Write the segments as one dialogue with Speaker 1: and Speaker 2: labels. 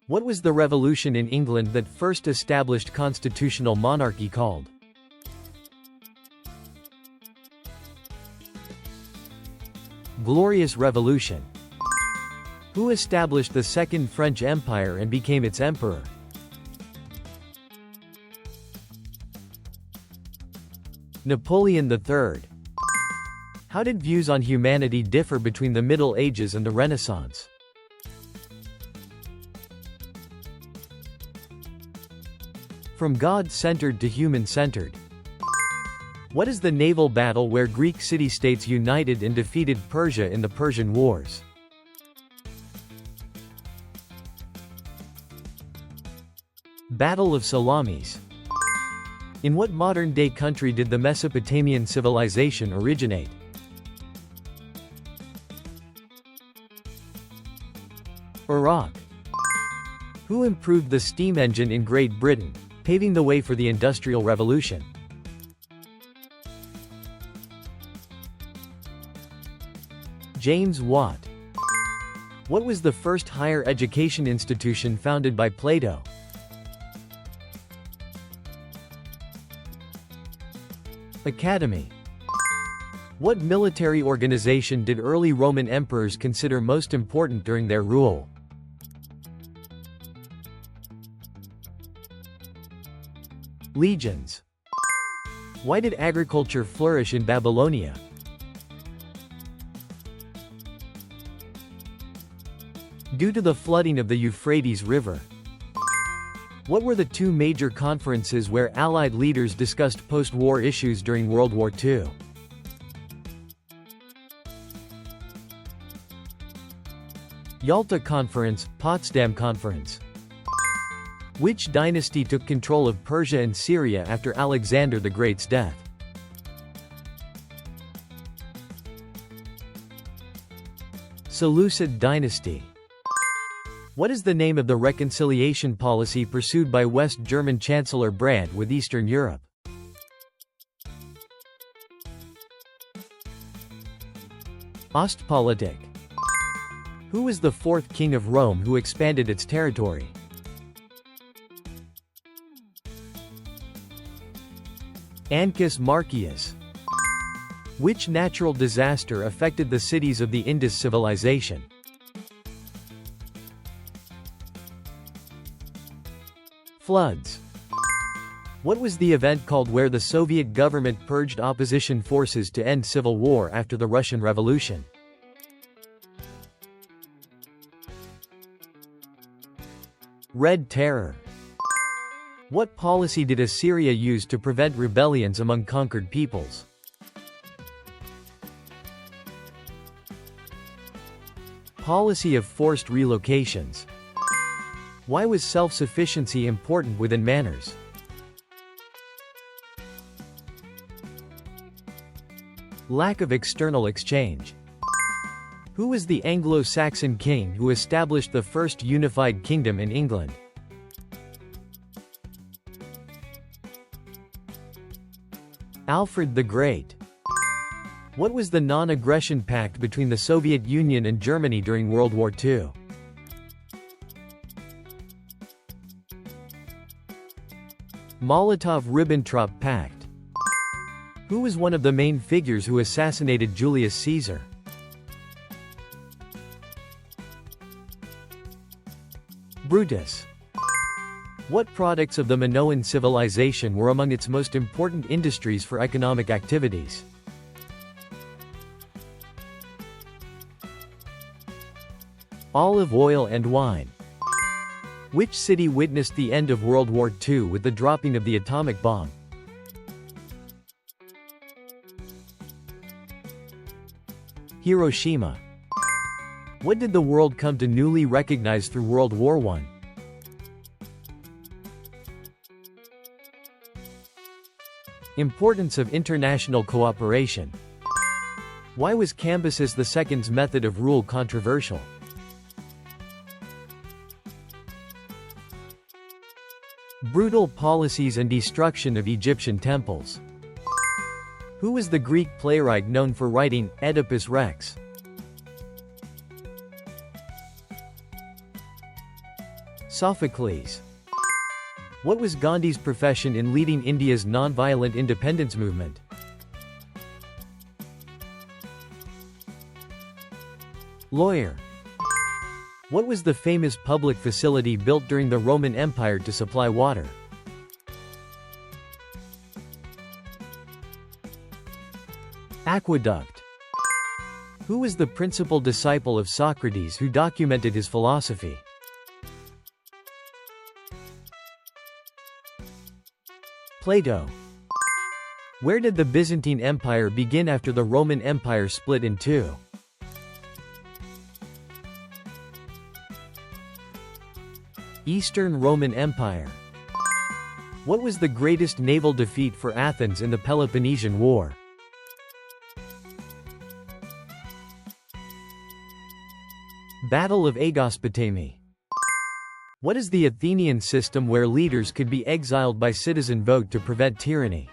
Speaker 1: What was the revolution in England that first established constitutional monarchy called? Glorious Revolution. Who established the Second French Empire and became its emperor? Napoleon III. How did views on humanity differ between the Middle Ages and the Renaissance? From God-centered to human-centered. What is the naval battle where Greek city-states united and defeated Persia in the Persian Wars? Battle of Salamis. In what modern-day country did the Mesopotamian civilization originate? Iraq. Who improved the steam engine in Great Britain, paving the way for the Industrial Revolution? James Watt. What was the first higher education institution founded by Plato? Academy. What military organization did early Roman emperors consider most important during their rule? Legions. Why did agriculture flourish in Babylonia? Due to the flooding of the Euphrates River. What were the two major conferences where Allied leaders discussed post-war issues during World War II? Yalta Conference, Potsdam Conference. Which dynasty took control of Persia and Syria after Alexander the Great's death? Seleucid dynasty. What is the name of the reconciliation policy pursued by West German Chancellor Brandt with Eastern Europe? Ostpolitik. Who was the fourth king of Rome who expanded its territory? Ancus Marcius. Which natural disaster affected the cities of the Indus civilization? Floods. What was the event called where the Soviet government purged opposition forces to end civil war after the Russian Revolution? Red Terror. What policy did Assyria use to prevent rebellions among conquered peoples? Policy of forced relocations. Why was self-sufficiency important within manners? Lack of external exchange. Who was the Anglo-Saxon king who established the first unified kingdom in England? Alfred the Great. What was the non-aggression pact between the Soviet Union and Germany during World War II? Molotov-Ribbentrop Pact. Who was one of the main figures who assassinated Julius Caesar? Brutus. What products of the Minoan civilization were among its most important industries for economic activities? Olive oil and wine. Which city witnessed the end of World War II with the dropping of the atomic bomb? Hiroshima. What did the world come to newly recognize through World War I? Importance of international cooperation. Why was Cambyses II's method of rule controversial? Brutal policies and destruction of Egyptian temples. Who was the Greek playwright known for writing Oedipus Rex? Sophocles. What was Gandhi's profession in leading India's non-violent independence movement? Lawyer. What was the famous public facility built during the Roman Empire to supply water? Aqueduct. Who was the principal disciple of Socrates who documented his philosophy? Plato. Where did the Byzantine Empire begin after the Roman Empire split in two? Eastern Roman Empire. What was the greatest naval defeat for Athens in the Peloponnesian War? Battle of Aegospotami. What is the Athenian system where leaders could be exiled by citizen vote to prevent tyranny?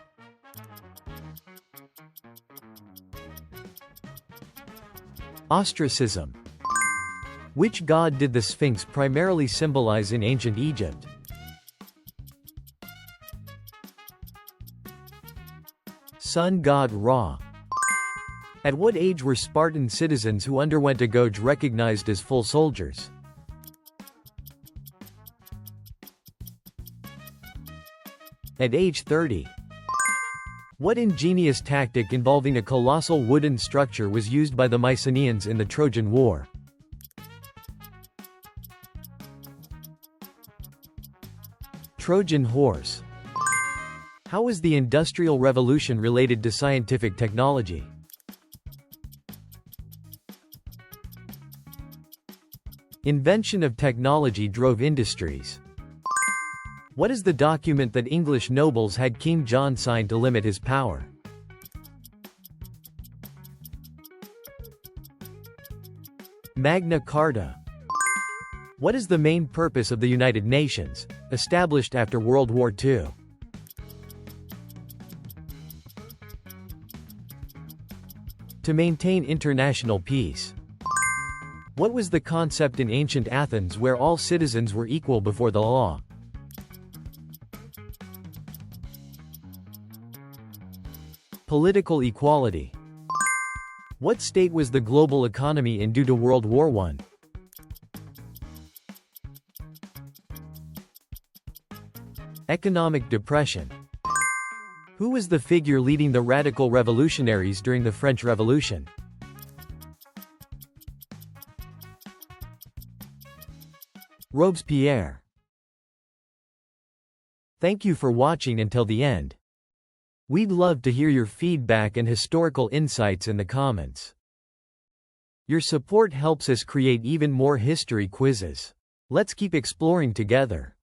Speaker 1: Ostracism. Which god did the Sphinx primarily symbolize in ancient Egypt? Sun god Ra. At what age were Spartan citizens who underwent a Doge recognized as full soldiers? At age 30. What ingenious tactic involving a colossal wooden structure was used by the Mycenaeans in the Trojan War? Trojan horse. How was the Industrial Revolution related to scientific technology? Invention of technology drove industries. What is the document that English nobles had King John sign to limit his power? Magna Carta. What is the main purpose of the United Nations, established after World War II? To maintain international peace. What was the concept in ancient Athens where all citizens were equal before the law? Political equality. What state was the global economy in due to World War I? Economic depression. Who was the figure leading the radical revolutionaries during the French Revolution? Robespierre. Thank you for watching until the end. We'd love to hear your feedback and historical insights in the comments. Your support helps us create even more history quizzes. Let's keep exploring together.